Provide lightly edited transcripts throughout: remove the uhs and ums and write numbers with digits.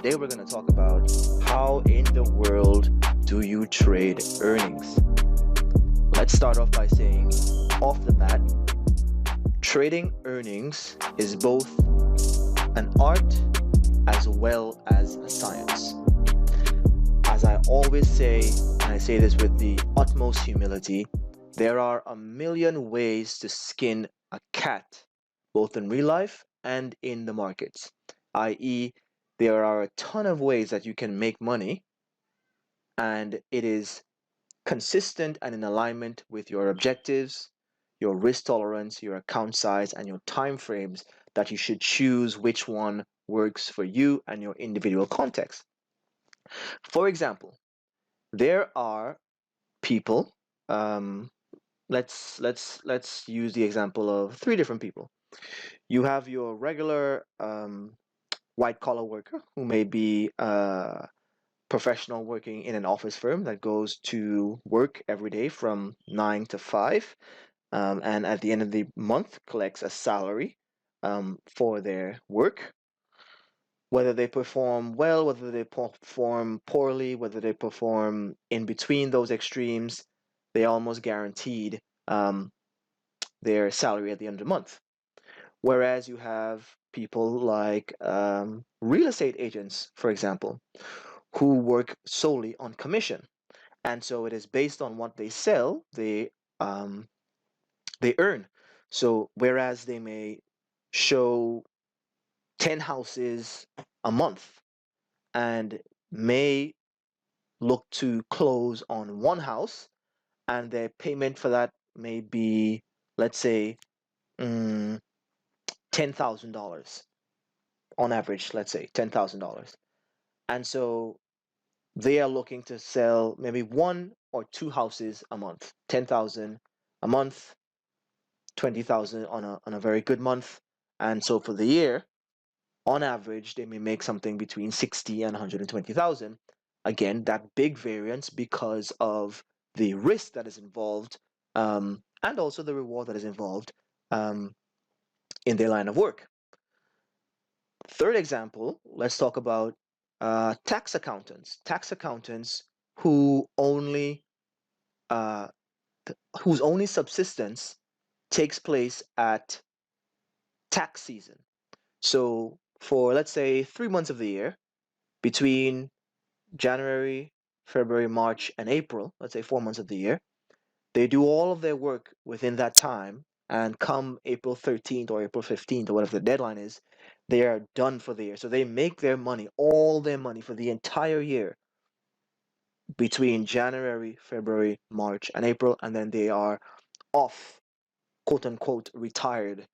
Today we're going to talk about how in the world do you trade earnings. Let's start off by saying, off the bat, trading earnings is both an art as well as a science. As I always say, and I say this with the utmost humility, there are a million ways to skin a cat, both in real life and in the markets, i.e., there are a ton of ways that you can make money, and it is consistent and in alignment with your objectives, your risk tolerance, your account size, and your time frames that you should choose which one works for you and your individual context. For example, there are people. Let's use the example of three different people. You have your regular white collar worker who may be professional working in an office firm that goes to work every day from 9 to 5, and at the end of the month collects a salary for their work. Whether they perform well, whether they perform poorly, whether they perform in between those extremes, they almost guaranteed their salary at the end of the month. Whereas you have people like real estate agents, for example, who work solely on commission. And so it is based on what they sell, um, they earn. So whereas they may show 10 houses a month and may look to close on one house, and their payment for that may be, let's say, $10,000 on average, let's say $10,000. And so they are looking to sell maybe one or two houses a month, 10,000 a month, 20,000 on a very good month. And so for the year, on average, they may make something between 60 and 120,000. Again, that big variance because of the risk that is involved, and also the reward that is involved in their line of work. Third example, let's talk about tax accountants. Tax accountants who only uh, whose only subsistence takes place at tax season. So for, let's say, 3 months of the year, between January, February, March, and April, let's say 4 months of the year, they do all of their work within that time, and come April 13th or April 15th or whatever the deadline is, they are done for the year. So they make their money, all their money for the entire year between January, February, March, and April, and then they are off, quote unquote, retired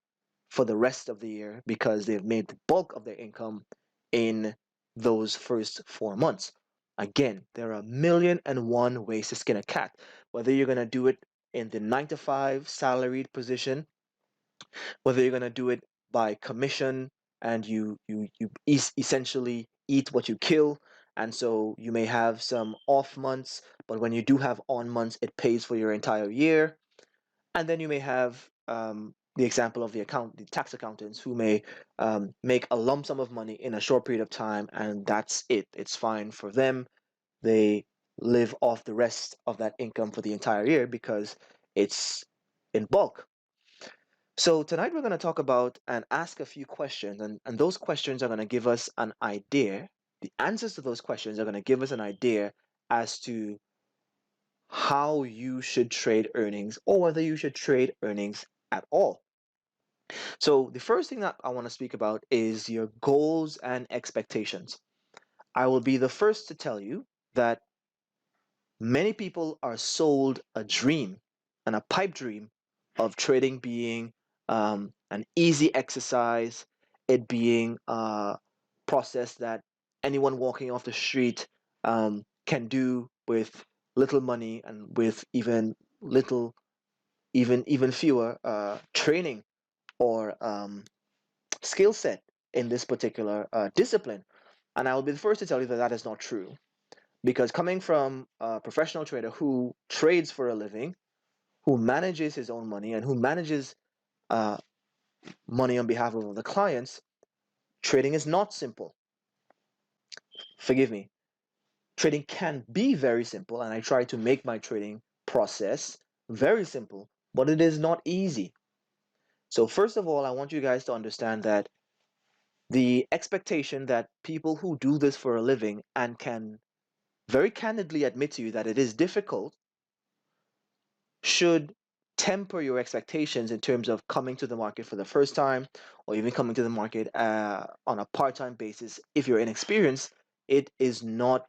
for the rest of the year because they've made the bulk of their income in those first 4 months. Again, there are a million and one ways to skin a cat. Whether you're going to do it in the 9 to 5 salaried position, whether you're going to do it by commission and you essentially eat what you kill, and so you may have some off months, but when you do have on months, it pays for your entire year. And then you may have the example of the tax accountants who may make a lump sum of money in a short period of time, and that's it. It's fine for them. They live off the rest of that income for the entire year because it's in bulk. So tonight we're going to talk about and ask a few questions, and those questions are going to give us an idea. The answers to those questions are going to give us an idea as to how you should trade earnings or whether you should trade earnings at all. So the first thing that I want to speak about is your goals and expectations. I will be the first to tell you that many people are sold a dream and a pipe dream of trading being an easy exercise, it being a process that anyone walking off the street can do with little money and with little, even fewer training or skill set in this particular discipline. And I will be the first to tell you that that is not true. Because coming from a professional trader who trades for a living, who manages his own money, and who manages uh, money on behalf of the clients, trading is not simple. forgive me, trading can be very simple, and I try to make my trading process very simple, but it is not easy. So, first of all, I want you guys to understand that the expectation that people who do this for a living and can very candidly admit to you that it is difficult should temper your expectations in terms of coming to the market for the first time or even coming to the market on a part-time basis. If you're inexperienced, it is not,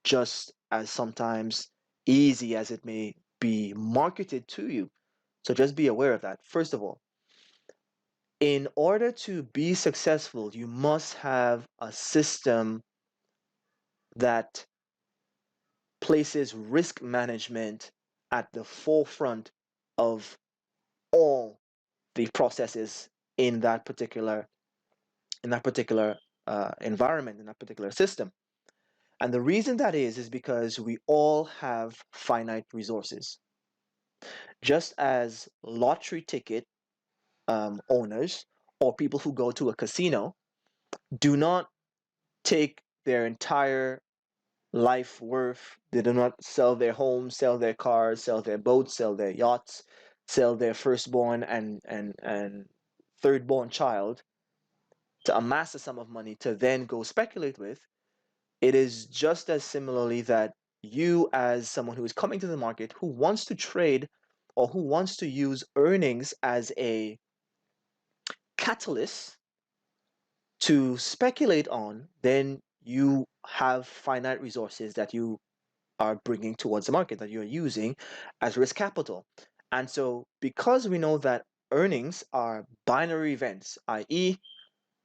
just as sometimes easy as it may be marketed to you. So just be aware of that. First of all, in order to be successful, you must have a system that places risk management at the forefront of all the processes in that particular environment, in that particular system. And the reason that is because we all have finite resources. Just as lottery ticket owners or people who go to a casino do not take their entire life worth, they do not sell their homes, sell their cars, sell their boats, sell their yachts, sell their firstborn and thirdborn child to amass a sum of money to then go speculate with. It is just as similarly that you, as someone who is coming to the market, who wants to trade or who wants to use earnings as a catalyst to speculate on, then you have finite resources that you are bringing towards the market, that you're using as risk capital. And so, because we know that earnings are binary events, i.e.,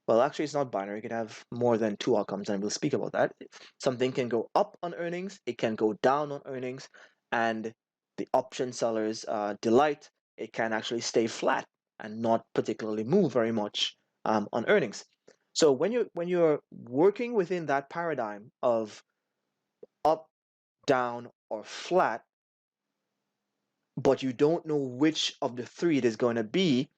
well, actually, it's not binary. It can have more than two outcomes, and we'll speak about that. Something can go up on earnings, it can go down on earnings, and the option sellers delight. It can actually stay flat and not particularly move very much on earnings. So when you're working within that paradigm of up, down, or flat, but you don't know which of the three it is going to be,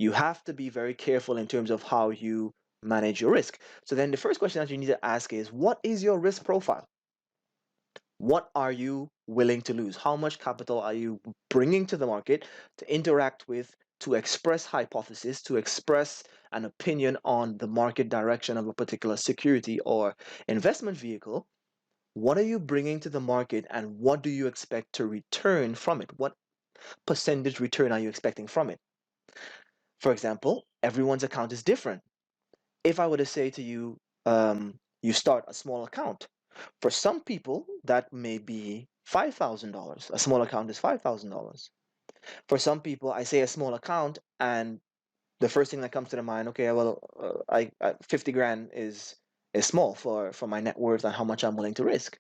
you have to be very careful in terms of how you manage your risk. So then the first question that you need to ask is, what is your risk profile? What are you willing to lose? How much capital are you bringing to the market to interact with, to express hypothesis, to express an opinion on the market direction of a particular security or investment vehicle? What are you bringing to the market and what do you expect to return from it? What percentage return are you expecting from it? For example, everyone's account is different. If I were to say to you, you start a small account, for some people that may be $5,000. A small account is $5,000. For some people, I say a small account, and the first thing that comes to the mind, okay, well, 50 grand is small for my net worth and how much I'm willing to risk.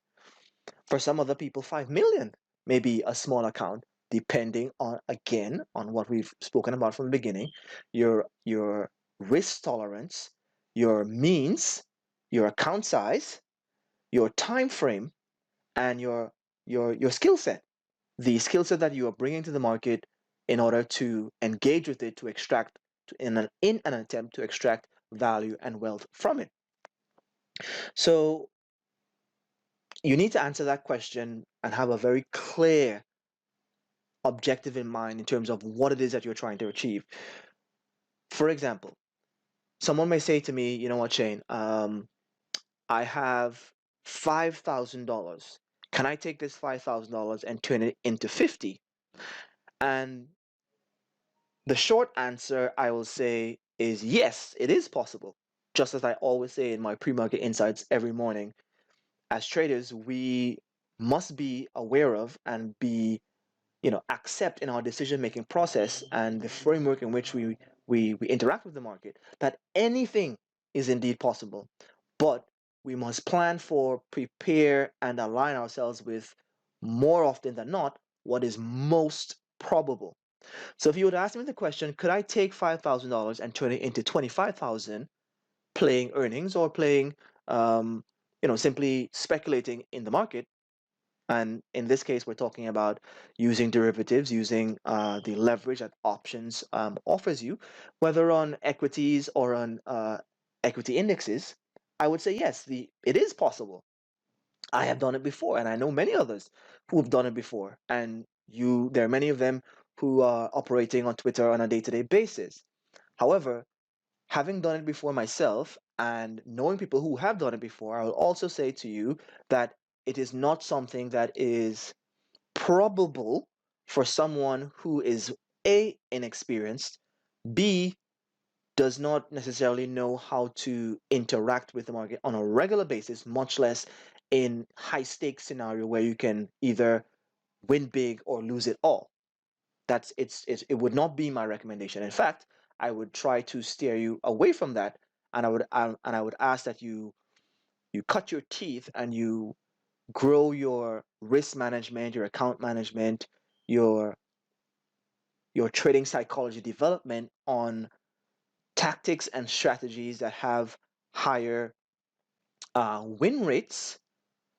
For some other people, 5 million may be a small account, depending on, again, on what we've spoken about from the beginning, your risk tolerance, your means, your account size, your time frame, and your skill set. The skill set that you are bringing to the market in order to engage with it to extract in an attempt to extract value and wealth from it. So you need to answer that question and have a very clear objective in mind in terms of what it is that you're trying to achieve. For example, someone may say to me, you know what, Shane, I have $5,000. Can I take this $5,000 and turn it into 50? And the short answer I will say is yes, it is possible. Just as I always say in my pre-market insights every morning, as traders, we must be aware of and be accept in our decision making process and the framework in which we interact with the market that anything is indeed possible, but we must plan for, prepare, and align ourselves with, more often than not, what is most probable. So if you would ask me the question, could I take $5,000 and turn it into 25,000 playing earnings or playing simply speculating in the market? And in this case, we're talking about using derivatives, using the leverage that options offers you, whether on equities or on equity indexes. I would say yes, it is possible. I have done it before, and I know many others who have done it before. And there are many of them who are operating on Twitter on a day-to-day basis. However, having done it before myself and knowing people who have done it before, I will also say to you that it is not something that is probable for someone who is A, inexperienced, B, does not necessarily know how to interact with the market on a regular basis, much less in high stakes scenario where you can either win big or lose it all. It would not be my recommendation. In fact, I would try to steer you away from that, and I would ask that you cut your teeth and you grow your risk management, your account management, your your trading psychology development on tactics and strategies that have higher win rates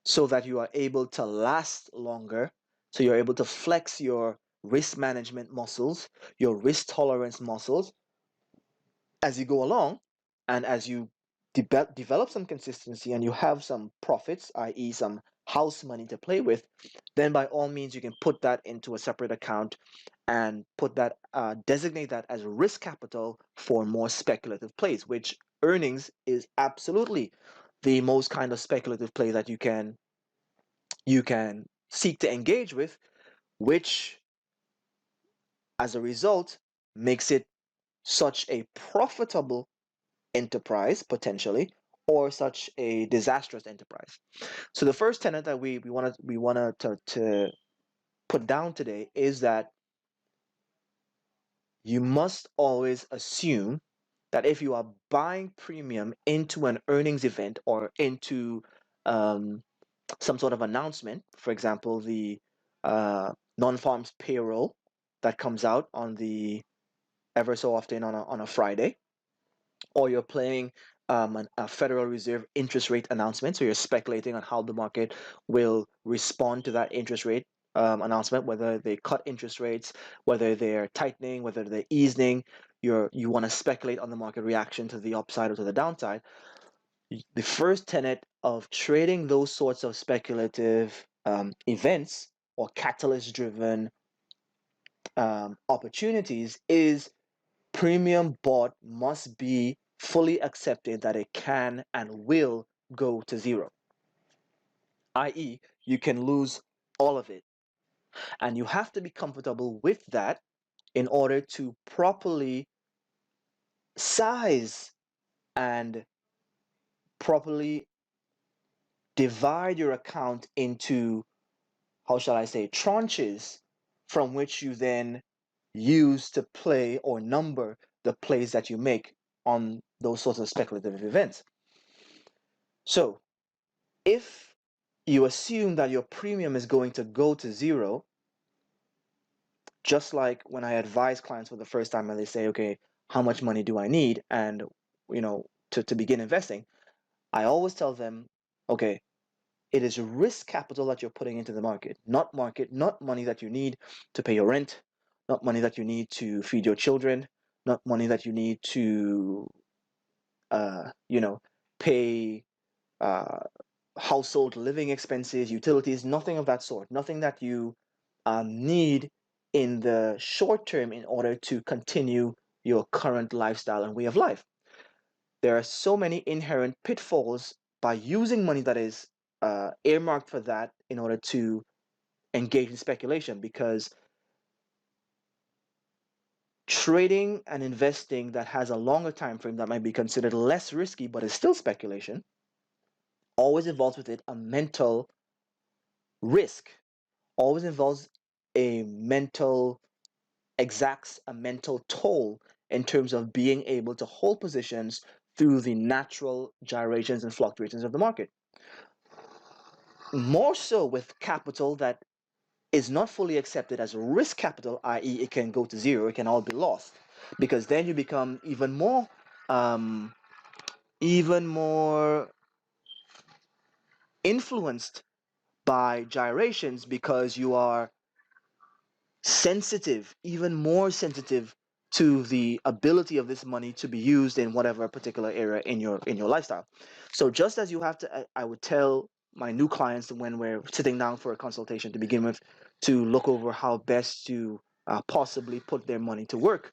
so that you are able to last longer. So you're able to flex your risk management muscles, your risk tolerance muscles as you go along, and as you develop some consistency and you have some profits, i.e., some house money to play with, then by all means you can put that into a separate account and put that designate that as risk capital for more speculative plays, which earnings is absolutely the most kind of speculative play that you can seek to engage with, which as a result makes it such a profitable enterprise potentially, or such a disastrous enterprise. So the first tenet that we want to put down today is that you must always assume that if you are buying premium into an earnings event or into um, some sort of announcement, for example, the non-farms payroll that comes out on the ever so often on a Friday, or you're playing a Federal Reserve interest rate announcement. So you're speculating on how the market will respond to that interest rate announcement, whether they cut interest rates, whether they're tightening, whether they're easing. You want to speculate on the market reaction to the upside or to the downside. The first tenet of trading those sorts of speculative events or catalyst driven opportunities is premium bought must be fully accepted that it can and will go to zero, i.e., you can lose all of it. And you have to be comfortable with that in order to properly size and properly divide your account into, how shall I say, tranches from which you then use to play or number the plays that you make on those sorts of speculative events. So, if you assume that your premium is going to go to zero, just like when I advise clients for the first time and they say, okay, how much money do I need? And, to begin investing, I always tell them, okay, it is risk capital that you're putting into the market, not money that you need to pay your rent, not money that you need to feed your children, not money that you need to, uh, you know, pay uh, household living expenses, utilities, nothing of that sort, nothing that you need in the short term in order to continue your current lifestyle and way of life. There are so many inherent pitfalls by using money that is earmarked for that in order to engage in speculation, because trading and investing that has a longer time frame that might be considered less risky but is still speculation always involves with it a mental risk, always involves a mental exacts a mental toll in terms of being able to hold positions through the natural gyrations and fluctuations of the market. More so with capital that is not fully accepted as risk capital, i.e., it can go to zero, it can all be lost, because then you become um, even more influenced by gyrations because you are sensitive, even more sensitive to the ability of this money to be used in whatever particular area in your lifestyle. So just as you have to, I would tell my new clients when we're sitting down for a consultation to begin with, to look over how best to possibly put their money to work.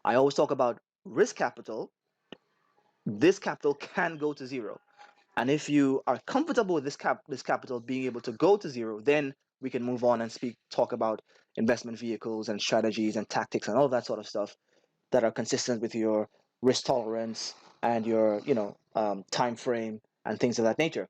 I always talk about risk capital. This capital can go to zero. And if you are comfortable with this capital being able to go to zero, then we can move on and talk about investment vehicles and strategies and tactics and all that sort of stuff that are consistent with your risk tolerance and your time frame and things of that nature.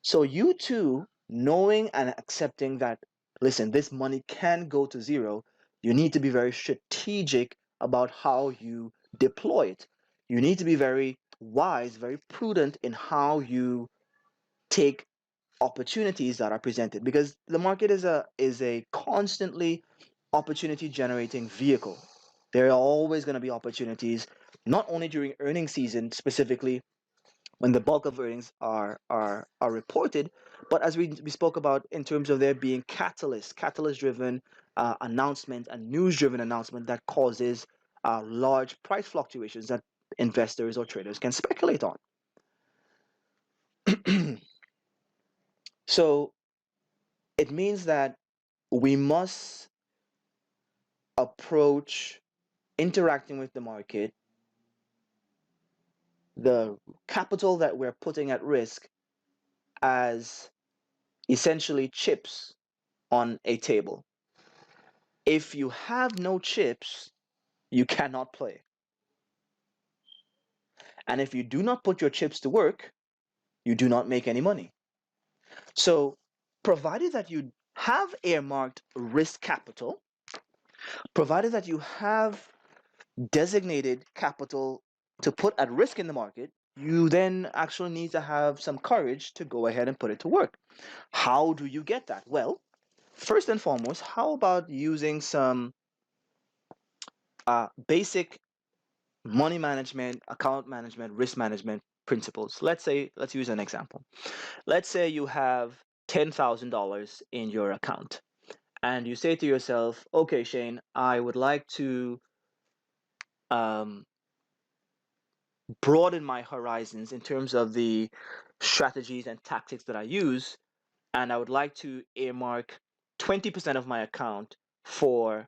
So you too, knowing and accepting that, listen, this money can go to zero, you need to be very strategic about how you deploy it. You need to be very wise, very prudent in how you take opportunities that are presented, because the market is a constantly opportunity generating vehicle. There are always going to be opportunities, not only during earnings season specifically when the bulk of earnings are reported, but as we spoke about in terms of there being catalyst driven announcement and news driven announcement that causes large price fluctuations that investors or traders can speculate on. So it means that we must approach interacting with the market, the capital that we're putting at risk, as essentially chips on a table. If you have no chips, you cannot play. And if you do not put your chips to work, you do not make any money. So, provided that you have earmarked risk capital, provided that you have designated capital to put at risk in the market, you then actually need to have some courage to go ahead and put it to work. How do you get that? Well, first and foremost, how about using some basic money management, account management, risk management principles? Let's use an example. Let's say you have $10,000 in your account, and you say to yourself, okay, Shane, I would like to um, broaden my horizons in terms of the strategies and tactics that I use, and I would like to earmark 20% of my account for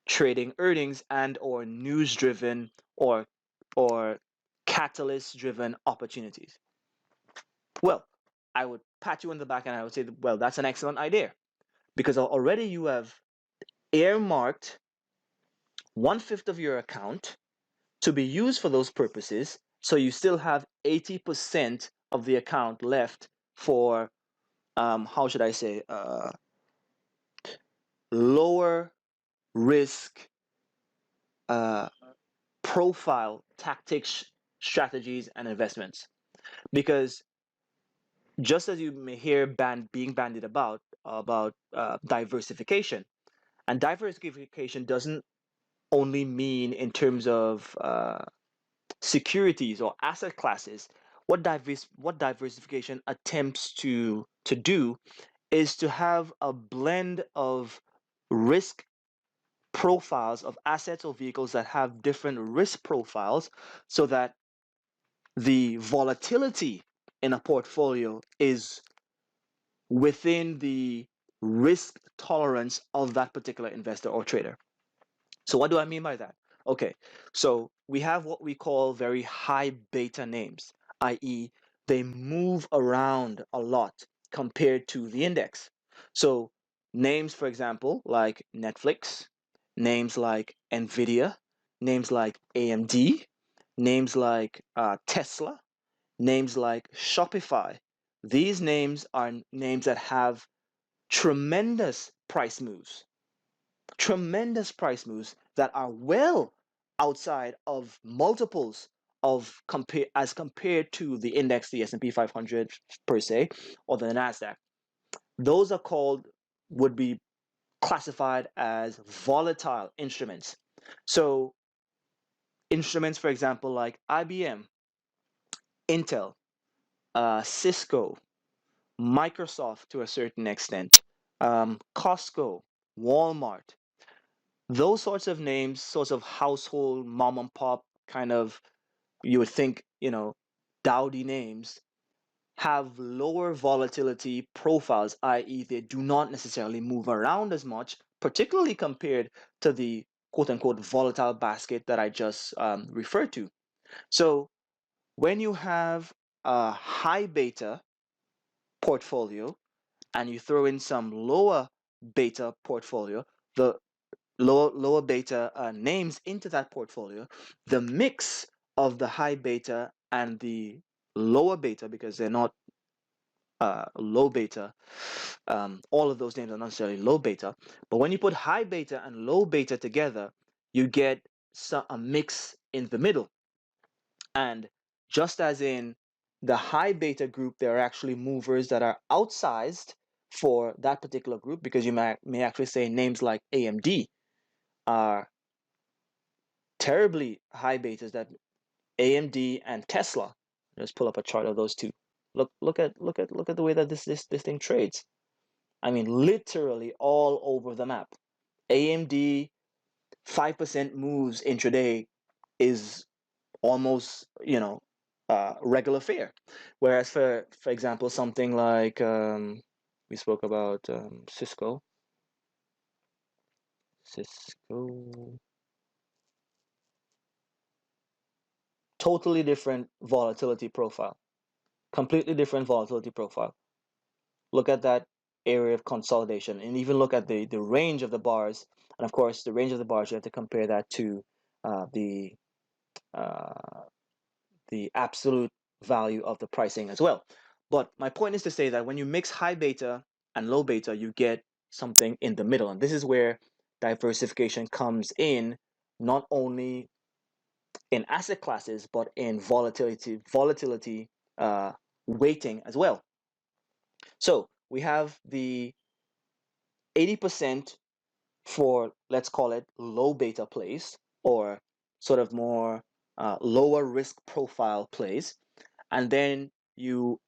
trading earnings and or news driven or catalyst driven opportunities. Well, I would pat you on the back and I would say, well, that's an excellent idea, because already you have earmarked 1/5 of your account to be used for those purposes. So you still have 80% of the account left for, how should I say, lower risk uh, profile tactics, strategies, and investments. Because just as you may hear being bandied about diversification, and diversification doesn't only mean in terms of securities or asset classes. What diversification attempts to do is to have a blend of risk profiles of assets or vehicles that have different risk profiles, so that the volatility in a portfolio is within the risk tolerance of that particular investor or trader. So what do I mean by that? Okay, so we have what we call very high beta names, i.e., they move around a lot compared to the index. So names, for example, like Netflix, names like Nvidia, names like AMD, names like Tesla, names like Shopify. These names are names that have tremendous price moves, tremendous price moves that are well outside of multiples of compare as compared to the index, the S&P 500 per se, or the Nasdaq. Those are called, would be classified as volatile instruments. So instruments, for example, like IBM, Intel, Cisco, Microsoft to a certain extent, Costco, Walmart, those sorts of names, sorts of household mom and pop kind of, you would think, dowdy names, have lower volatility profiles, i.e., they do not necessarily move around as much, particularly compared to the quote unquote volatile basket that I just referred to. So when you have a high beta portfolio and you throw in some lower beta portfolio, the lower beta names into that portfolio, the mix of the high beta and the lower beta, because they're not low beta, all of those names are not necessarily low beta, but when you put high beta and low beta together, you get a mix in the middle. And just as in the high beta group, there are actually movers that are outsized for that particular group, because you may actually say names like AMD are terribly high betas, that AMD and Tesla. Let's pull up a chart of those two. Look at the way that this thing trades. I mean, literally all over the map. AMD 5% moves intraday is almost, regular fare. Whereas for example, something like we spoke about Cisco, totally different volatility profile, completely different volatility profile. Look at that area of consolidation, and even look at the range of the bars. And of course, the range of the bars, you have to compare that to uh, the uh, the absolute value of the pricing as well. But my point is to say that when you mix high beta and low beta, you get something in the middle. And this is where diversification comes in, not only in asset classes, but in volatility uh, weighting as well. So we have the 80% for, let's call it, low beta plays, or sort of more lower risk profile plays. And then you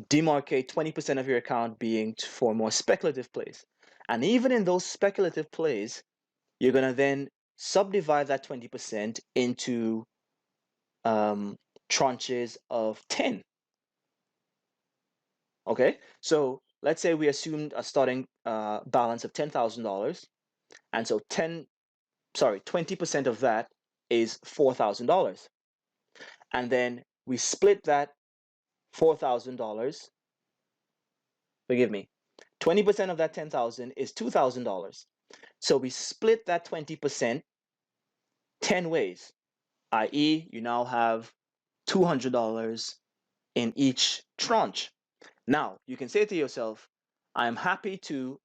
demarcate 20% of your account being for more speculative plays. And even in those speculative plays, you're going to then subdivide that 20% into um, tranches of 10. Okay, so let's say we assumed a starting balance of $10,000, and so 20% of that is $4,000, and then we split that $4,000. Forgive me, 20% of that 10,000 is $2,000. So we split that 20% 10 ways, i.e., you now have $200 in each tranche. Now, you can say to yourself, I am happy to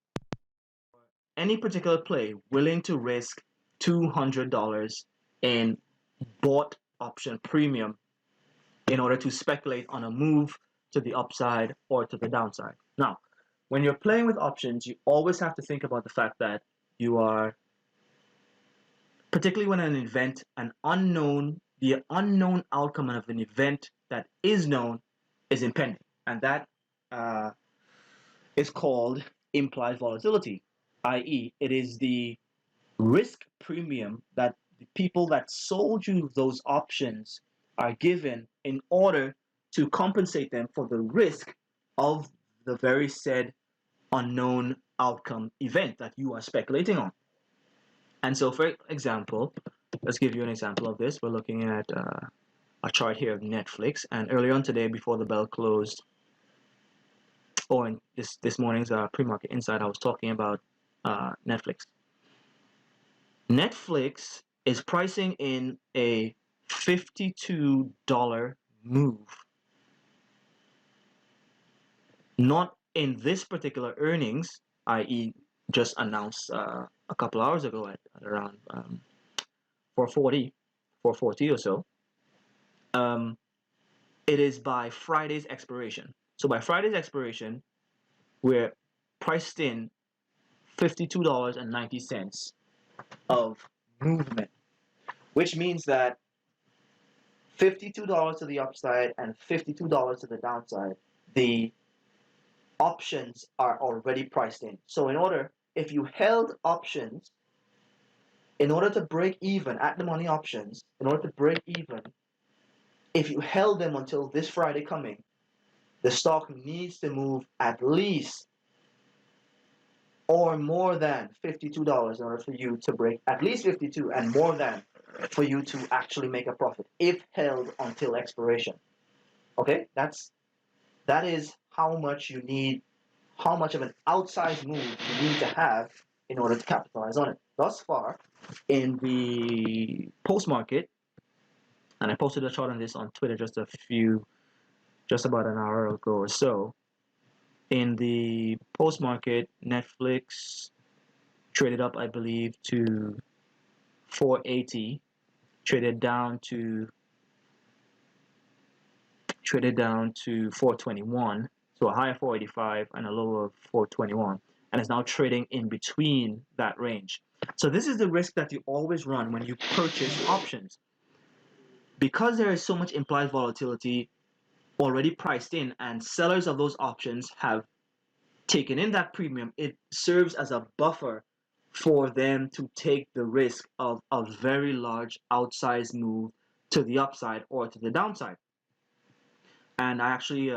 any particular play willing to risk $200 in bought option premium in order to speculate on a move to the upside or to the downside. Now, when you're playing with options, you always have to think about the fact that you are, particularly when the unknown outcome of an event that is known is impending. And that uh, is called implied volatility, i.e., it is the risk premium that the people that sold you those options are given in order to compensate them for the risk of the very said unknown outcome event that you are speculating on. And so, for example, let's give you an example of this. We're looking at a chart here of Netflix, and earlier on today, before the bell closed, or in this morning's pre-market insight, I was talking about Netflix. Netflix is pricing in a $52 move. Not in this particular earnings, i.e., just announced a couple hours ago at around 440, 440 or so. It is by Friday's expiration. So by Friday's expiration, we're priced in $52.90 of movement, which means that $52 to the upside and $52 to the downside, the options are already priced in. So if you held options In order to break even at the money options, in order to break even, if you held them until this Friday coming, the stock needs to move at least or more than $52 in order for you to break at least 52 and more than for you to actually make a profit if held until expiration. Okay, that is how much you need, how much of an outsized move you need to have in order to capitalize on it. Thus far, in the post market, and I posted a chart on this on Twitter just about an hour ago or so. In the post market, Netflix traded up, I believe, to 480, traded down to 421, so a high of 485 and a low of 421, and is now trading in between that range. So this is the risk that you always run when you purchase options. Because there is so much implied volatility already priced in and sellers of those options have taken in that premium, it serves as a buffer for them to take the risk of a very large outsized move to the upside or to the downside. And I actually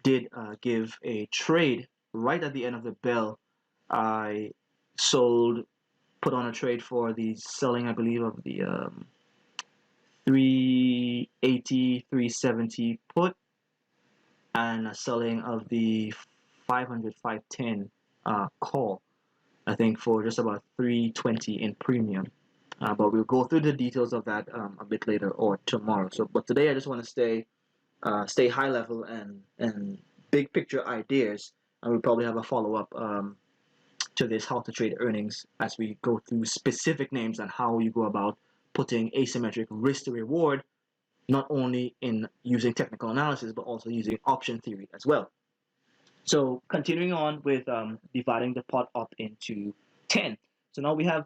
did give a trade right at the end of the bell. I put on a trade for the selling, I believe, of the 380, 370 put, and a selling of the 500, 510 call, I think, for just about 320 in premium. But we'll go through the details of that a bit later or tomorrow. So, but today I just want to stay high level and big picture ideas, and we'll probably have a follow up to this how to trade earnings as we go through specific names and how you go about putting asymmetric risk to reward, not only in using technical analysis but also using option theory as well. So continuing on with dividing the pot up into 10. So now we have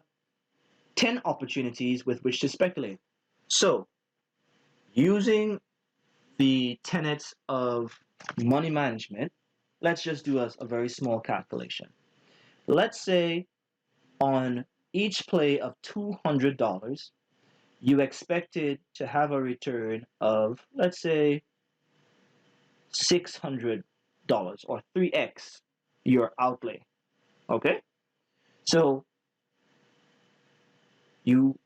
10 opportunities with which to speculate. So using the tenets of money management, let's just do a very small calculation. Let's say on each play of $200, you expected to have a return of, let's say, $600 or 3x your outlay. Okay? So you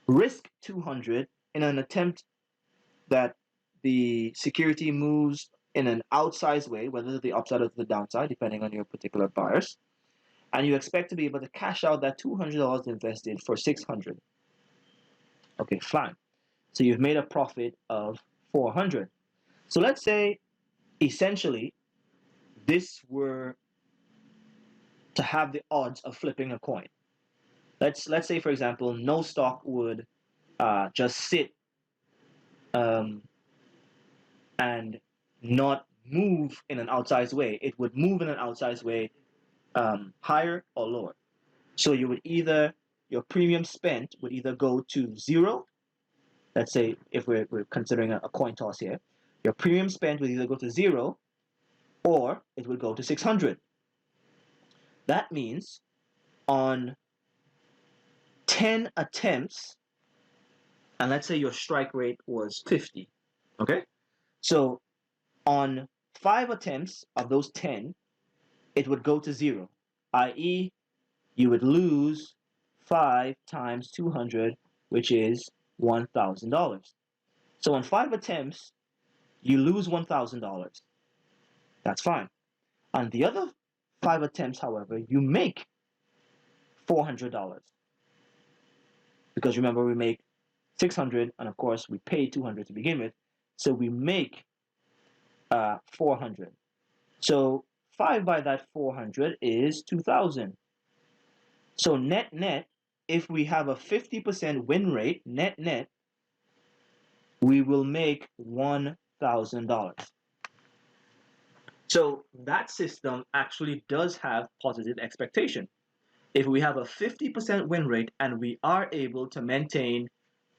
risk 200 in an attempt that the security moves in an outsized way, whether to the upside or to the downside, depending on your particular bias, and you expect to be able to cash out that $200 invested for 600. Okay, fine. So you've made a profit of 400. So let's say essentially this were to have the odds of flipping a coin. Let's say, for example, no stock would just sit and not move in an outsized way. It would move in an outsized way, higher or lower. So you would either, your premium spent would either go to zero. Let's say if we're considering a coin toss here, your premium spent would either go to zero or it would go to 600. That means on 10 attempts, and let's say your strike rate was 50, okay? So on 5 attempts of those 10, it would go to zero, i.e., you would lose 5 times 200, which is $1,000. So on 5 attempts, you lose $1,000. That's fine. On the other 5 attempts, however, you make $400. Because remember, we make 600, and of course, we pay 200 to begin with. So we make 400. So 5 by that 400 is 2,000. So net, if we have a 50% win rate, net, we will make $1,000. So that system actually does have positive expectation. If we have a 50% win rate and we are able to maintain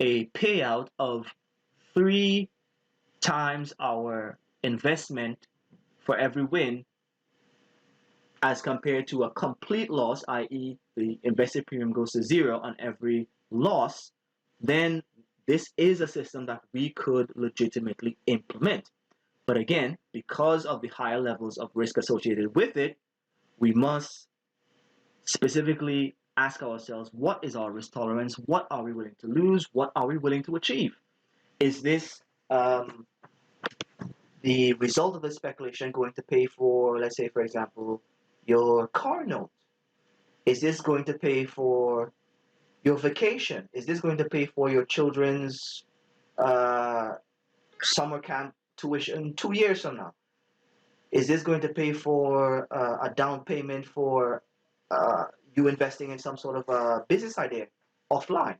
a payout of 3 times our investment for every win as compared to a complete loss, i.e., the invested premium goes to zero on every loss, then this is a system that we could legitimately implement. But again, because of the higher levels of risk associated with it, we must specifically ask ourselves, what is our risk tolerance? What are we willing to lose? What are we willing to achieve? Is this the result of the speculation going to pay for, let's say, for example, your car note? Is this going to pay for your vacation? Is this going to pay for your children's uh, summer camp tuition 2 years from now? Is this going to pay for a down payment for uh, you investing in some sort of a business idea offline?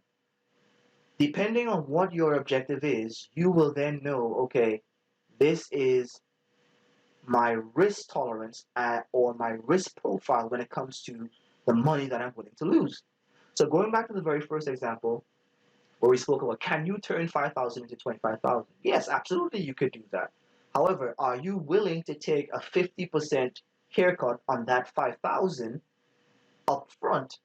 Depending on what your objective is, you will then know, okay, this is my risk tolerance or my risk profile when it comes to the money that I'm willing to lose. So going back to the very first example where we spoke about, can you turn 5,000 into 25,000? Yes, absolutely, you could do that. However, are you willing to take a 50% haircut on that 5,000 up front?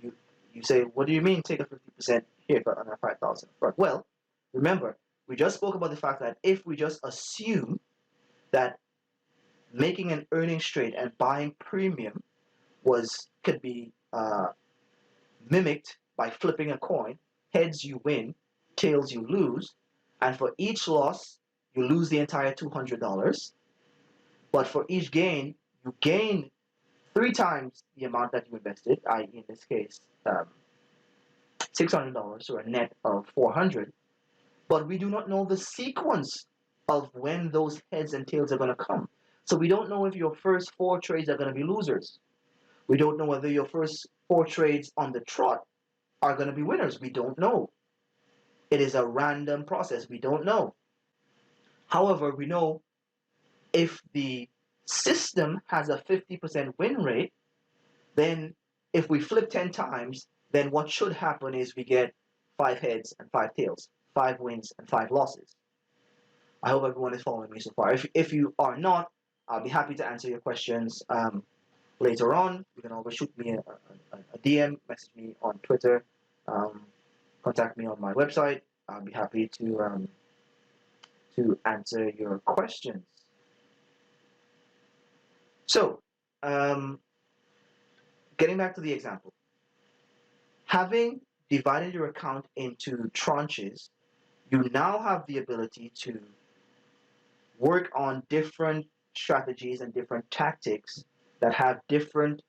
You, you say, what do you mean take a 50% haircut on that 5,000 up front? Well, remember, we just spoke about the fact that if we just assume that making an earnings trade and buying premium could be mimicked by flipping a coin. Heads you win, tails you lose, and for each loss you lose the entire $200. But for each gain, you gain 3 times the amount that you invested, i.e., in this case, $600, or a net of 400. But we do not know the sequence of when those heads and tails are going to come. So we don't know if your first 4 trades are going to be losers. We don't know whether your first 4 trades on the trot are going to be winners. We don't know. It is a random process. We don't know. However, we know if the system has a 50% win rate, then if we flip 10 times, then what should happen is we get 5 heads and 5 tails, 5 wins and 5 losses. I hope everyone is following me so far. If you are not, I'll be happy to answer your questions later on. You can always shoot me a DM, message me on Twitter, contact me on my website. I'll be happy to answer your questions. So, getting back to the example, having divided your account into tranches, you now have the ability to work on different strategies and different tactics that have different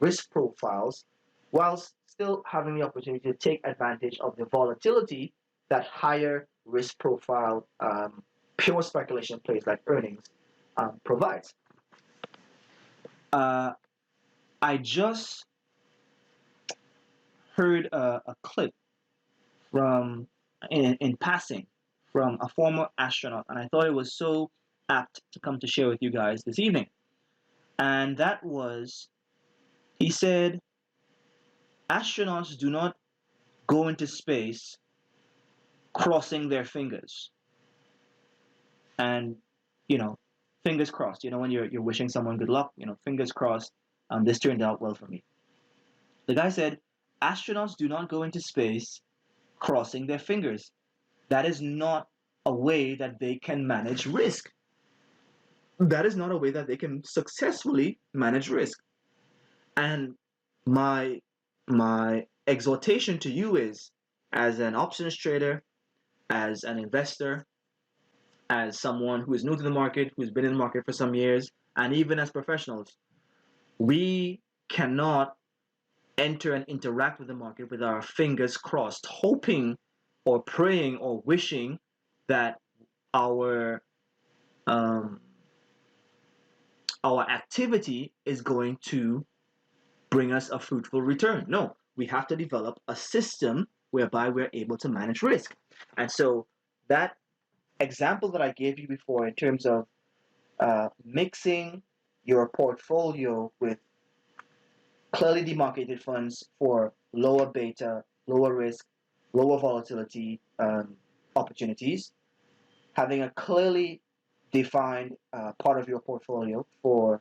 risk profiles, whilst still having the opportunity to take advantage of the volatility that higher risk profile pure speculation plays like earnings provides. I just heard a clip from in passing from a former astronaut, and I thought it was so apt to come to share with you guys this evening. And that was, he said, astronauts do not go into space crossing their fingers. And, fingers crossed, when you're wishing someone good luck, fingers crossed, this turned out well for me. The guy said, astronauts do not go into space crossing their fingers. That is not a way that they can manage risk. That is not a way that they can successfully manage risk. And my exhortation to you is, as an options trader, as an investor, as someone who is new to the market, who's been in the market for some years, and even as professionals, we cannot enter and interact with the market with our fingers crossed, hoping or praying or wishing that our activity is going to bring us a fruitful return. No, we have to develop a system whereby we're able to manage risk. And so that example that I gave you before in terms of mixing your portfolio with clearly demarcated funds for lower beta, lower risk, lower volatility opportunities, having a clearly defined part of your portfolio for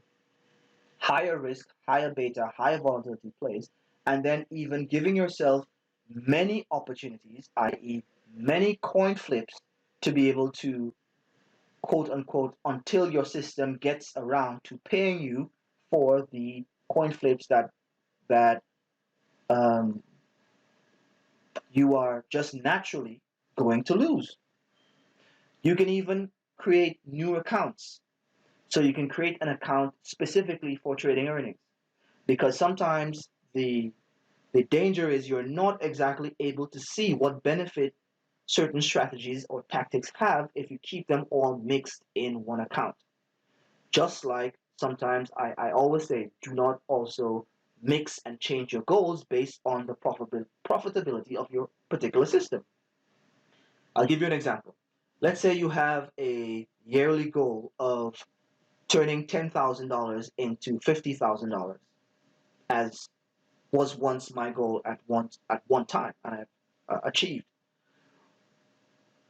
higher risk, higher beta, higher volatility plays, and then even giving yourself many opportunities, i.e., many coin flips to be able to quote unquote until your system gets around to paying you for the coin flips that um, you are just naturally going to lose. You can even create new accounts. So you can create an account specifically for trading earnings because sometimes the danger is you're not exactly able to see what benefit certain strategies or tactics have if you keep them all mixed in one account. Just like sometimes I always say, do not also mix and change your goals based on the profitability of your particular system. I'll give you an example. Let's say you have a yearly goal of turning $10,000 into $50,000, as was once my goal at one time, and I've achieved.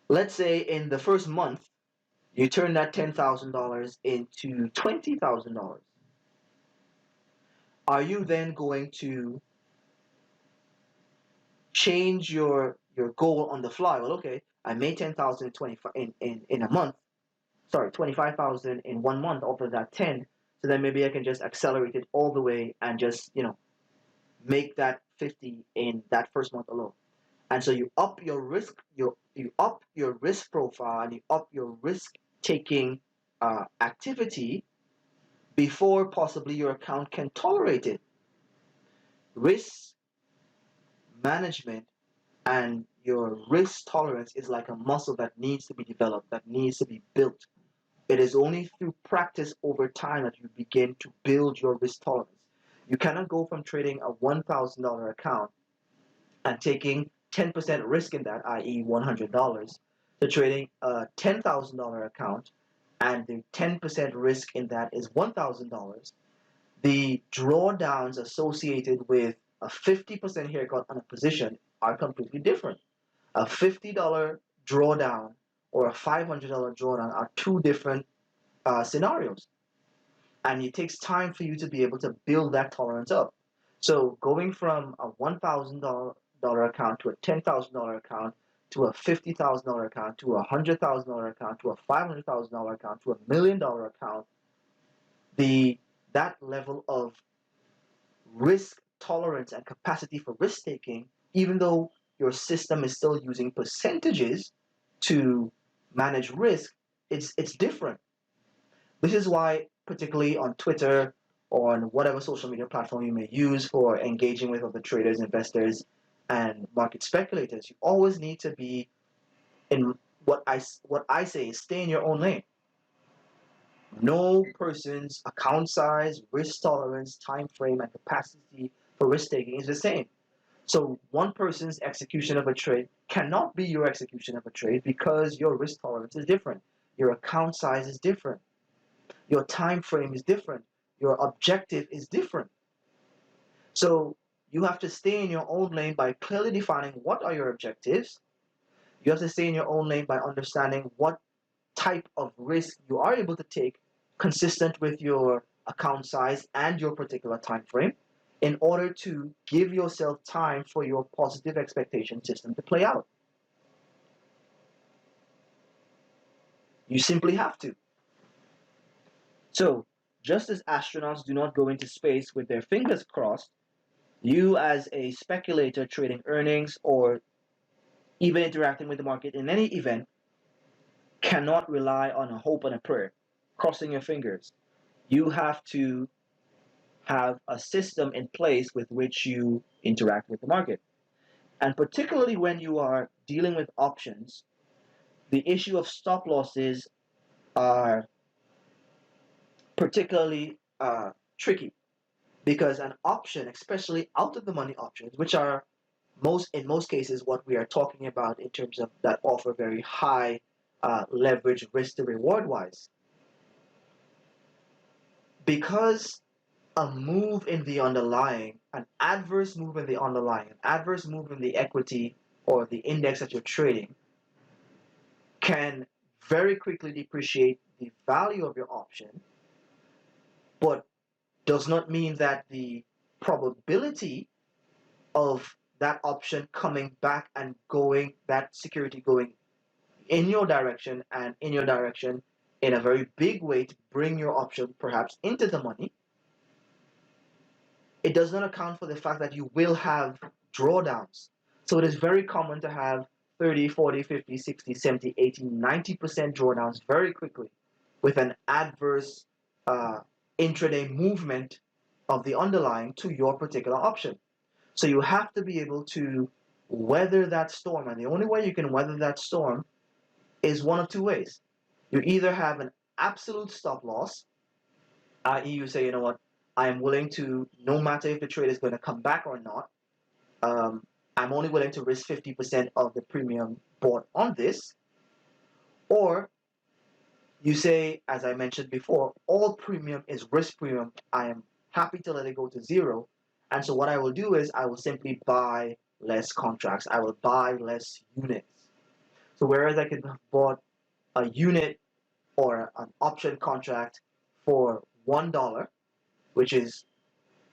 Let's say in the first month you turn that $10,000 into $20,000. Are you then going to change your goal on the fly? Well, okay, I made 10,000 in a month. Sorry, 25,000 in 1 month off of that 10. So then maybe I can just accelerate it all the way and just make that 50 in that first month alone. And so you up your risk, you up your risk profile, and you up your risk taking activity before possibly your account can tolerate it. Risk management and your risk tolerance is like a muscle that needs to be developed, that needs to be built. It is only through practice over time that you begin to build your risk tolerance. You cannot go from trading a $1,000 account and taking 10% risk in that, i.e., $100, to trading a $10,000 account and the 10% risk in that is $1,000. The drawdowns associated with a 50% haircut on a position are completely different. A $50 drawdown or a $500 drawdown are two different scenarios. And it takes time for you to be able to build that tolerance up. So going from a $1,000 account to a $10,000 account to a $50,000 account to a $100,000 account to a $500,000 account to $1 million account, the that level of risk tolerance and capacity for risk taking, even though your system is still using percentages to manage risk, it's different. This is why, particularly on Twitter or on whatever social media platform you may use for engaging with other traders, investors, and market speculators, you always need to be in what I say is stay in your own lane. No person's account size, risk tolerance, time frame, and capacity for risk taking is the same. So one person's execution of a trade cannot be your execution of a trade because your risk tolerance is different. Your account size is different. Your time frame is different. Your objective is different. So you have to stay in your own lane by clearly defining what are your objectives. You have to stay in your own lane by understanding what type of risk you are able to take consistent with your account size and your particular time frame in order to give yourself time for your positive expectation system to play out. You simply have to. So, just as astronauts do not go into space with their fingers crossed, you as a speculator trading earnings or even interacting with the market in any event cannot rely on a hope and a prayer, crossing your fingers. You have to have a system in place with which you interact with the market. And particularly when you are dealing with options, the issue of stop losses are particularly tricky because an option, especially out of the money options, which are in most cases what we are talking about in terms of that offer very high leverage risk to reward wise, because a move in the underlying, an adverse move in the underlying, an adverse move in the equity or the index that you're trading can very quickly depreciate the value of your option, but does not mean that the probability of that option coming back and going, that security going in your direction and in your direction in a very big way to bring your option perhaps into the money, it does not account for the fact that you will have drawdowns. So it is very common to have 30, 40, 50, 60, 70, 80, 90% drawdowns very quickly with an adverse intraday movement of the underlying to your particular option. So you have to be able to weather that storm. And the only way you can weather that storm is one of two ways. You either have an absolute stop loss, i.e., you say, you know what, I am willing to, no matter if the trade is going to come back or not, I'm only willing to risk 50% of the premium bought on this. Or you say, as I mentioned before, all premium is risk premium. I am happy to let it go to zero. And so what I will do is I will simply buy less contracts. I will buy less units. So whereas I could have bought a unit or an option contract for $1, which is,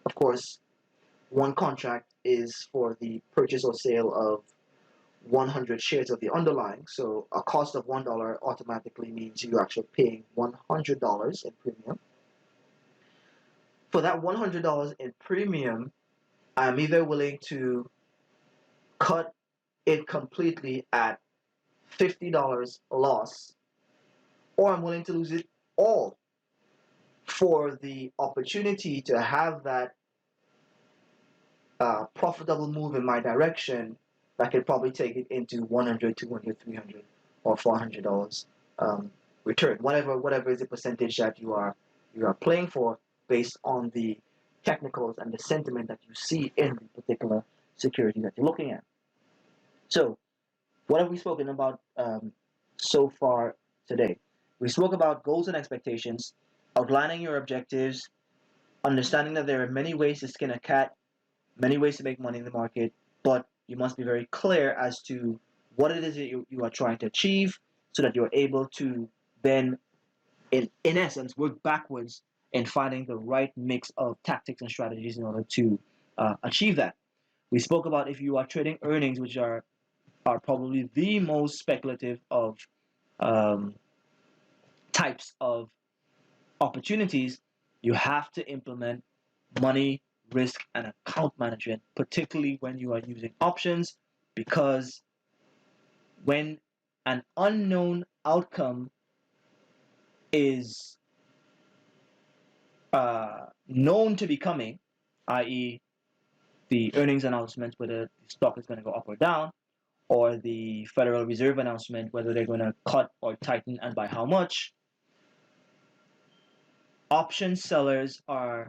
of course, one contract is for the purchase or sale of 100 shares of the underlying. So a cost of $1 automatically means you're actually paying $100 in premium. For that $100 in premium, I'm either willing to cut it completely at $50 loss, or I'm willing to lose it all for the opportunity to have that profitable move in my direction that could probably take it into 100, 200, 300, or $400 return. Whatever is the percentage that you are playing for based on the technicals and the sentiment that you see in the particular security that you're looking at. So, what have we spoken about so far today? We spoke about goals and expectations, outlining your objectives, understanding that there are many ways to skin a cat, many ways to make money in the market, but you must be very clear as to what it is that you are trying to achieve so that you're able to then, in essence, work backwards in finding the right mix of tactics and strategies in order to achieve that. We spoke about if you are trading earnings, which are probably the most speculative of um, types of opportunities, you have to implement money, risk, and account management, particularly when you are using options, because when an unknown outcome is known to be coming, i.e., the earnings announcement, whether the stock is going to go up or down, or the Federal Reserve announcement, whether they're going to cut or tighten and by how much, option sellers are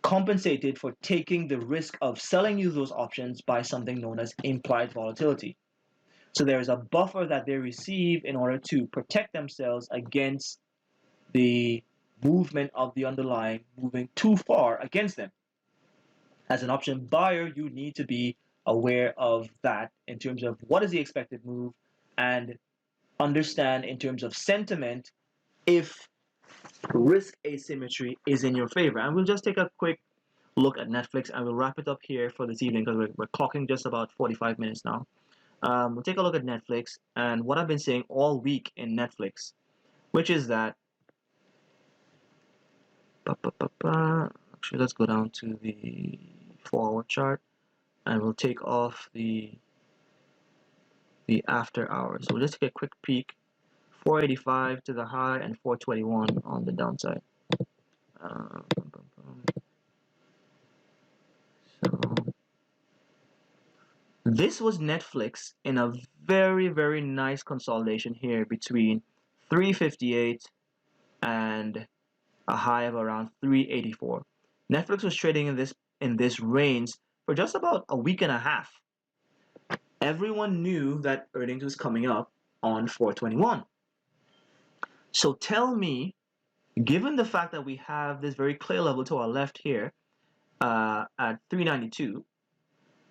compensated for taking the risk of selling you those options by something known as implied volatility. So there is a buffer that they receive in order to protect themselves against the movement of the underlying moving too far against them. As an option buyer, you need to be aware of that in terms of what is the expected move and understand in terms of sentiment if risk asymmetry is in your favor. And we'll just take a quick look at Netflix and we'll wrap it up here for this evening because we're clocking just about 45 minutes now. We'll take a look at Netflix and what I've been saying all week in Netflix, which is that actually let's go down to the 4-hour chart and we'll take off the after hours. So we'll just take a quick peek. 485 to the high and 421 on the downside. So this was Netflix in a very, very nice consolidation here between 358 and a high of around 384. Netflix was trading in this range for just about a week and a half. Everyone knew that earnings was coming up on 421. So tell me, given the fact that we have this very clear level to our left here at 392,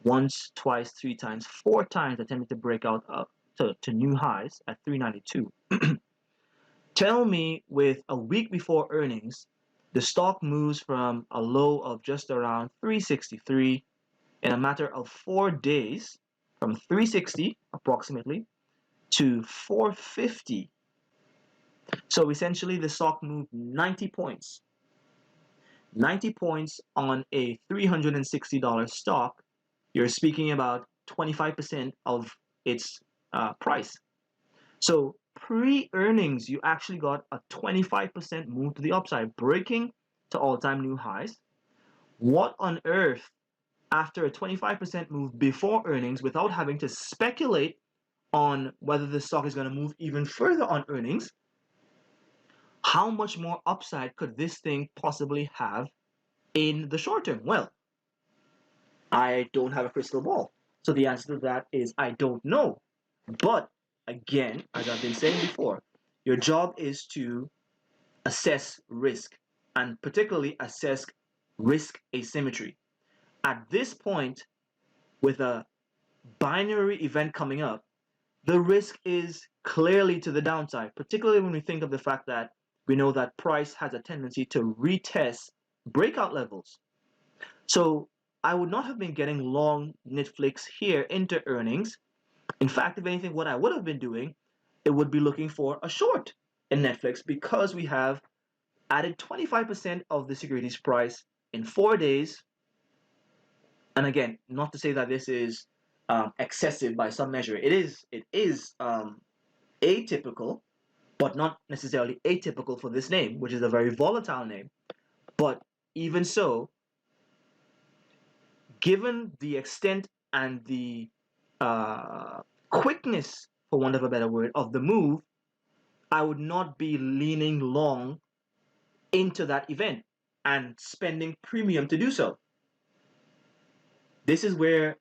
once, twice, three times, four times attempted to break out to new highs at 392. Tell me, with a week before earnings, the stock moves from a low of just around 363 in a matter of 4 days, from 360 approximately to 450. So essentially the stock moved 90 points. 90 points on a $360 stock. You're speaking about 25% of its price. So pre-earnings, you actually got a 25% move to the upside, breaking to all-time new highs. What on earth, after a 25% move before earnings, without having to speculate on whether the stock is going to move even further on earnings, how much more upside could this thing possibly have in the short term? Well, I don't have a crystal ball. So the answer to that is I don't know. But again, as I've been saying before, your job is to assess risk, and particularly assess risk asymmetry. At this point, with a binary event coming up, the risk is clearly to the downside, particularly when we think of the fact that we know that price has a tendency to retest breakout levels. So I would not have been getting long Netflix here into earnings. In fact, if anything, what I would have been doing, it would be looking for a short in Netflix, because we have added 25% of the securities price in 4 days. And again, not to say that this is excessive by some measure. It is atypical, but not necessarily atypical for this name, which is a very volatile name. But even so, given the extent and the quickness, for want of a better word, of the move, I would not be leaning long into that event and spending premium to do so. This is where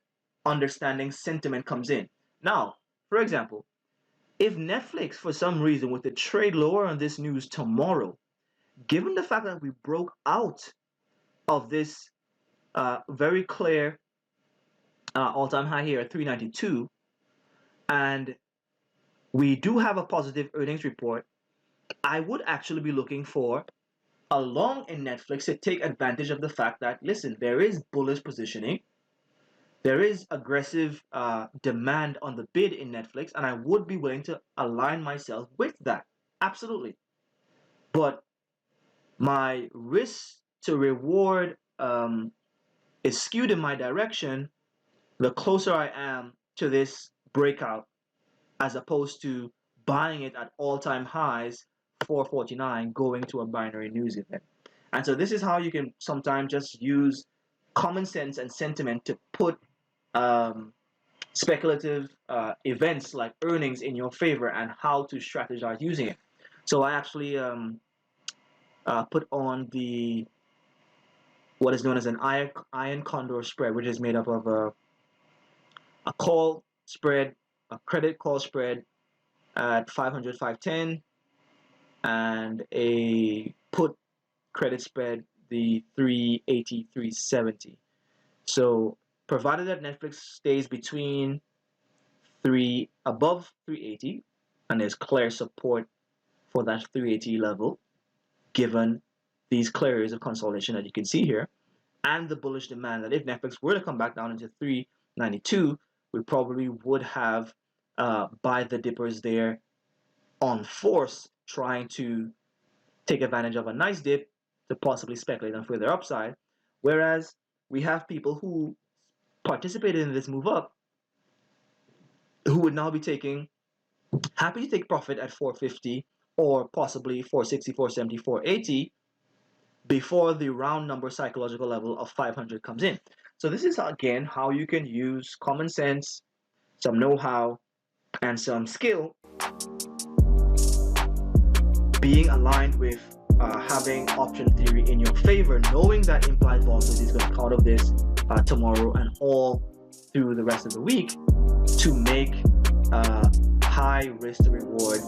understanding sentiment comes in. Now, for example, if Netflix, for some reason, were to trade lower on this news tomorrow, given the fact that we broke out of this very clear all-time high here at 392, and we do have a positive earnings report, I would actually be looking for a long in Netflix to take advantage of the fact that, listen, there is bullish positioning, there is aggressive demand on the bid in Netflix, and I would be willing to align myself with that. Absolutely. But my risk to reward is skewed in my direction the closer I am to this breakout, as opposed to buying it at all-time highs, 449, going to a binary news event. And so this is how you can sometimes just use common sense and sentiment to put speculative events like earnings in your favor, and how to strategize using it. So I actually put on what is known as an iron condor spread, which is made up of a call spread, a credit call spread at 500, 510, and a put credit spread, the 380, 370. So provided that Netflix stays between above 380, and there's clear support for that 380 level, given these clear areas of consolidation that you can see here, and the bullish demand that if Netflix were to come back down into 392, we probably would have buy the dippers there on force, trying to take advantage of a nice dip to possibly speculate on further upside. Whereas we have people who participated in this move up who would now be happy to take profit at 450 or possibly 460, 470, 480 before the round number psychological level of 500 comes in. So this is, again, how you can use common sense, some know-how, and some skill, being aligned with having option theory in your favor, knowing that implied volatility is going to come out of this tomorrow and all through the rest of the week, to make high risk to reward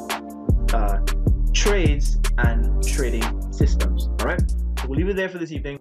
trades and trading systems. All right, so we'll leave it there for this evening.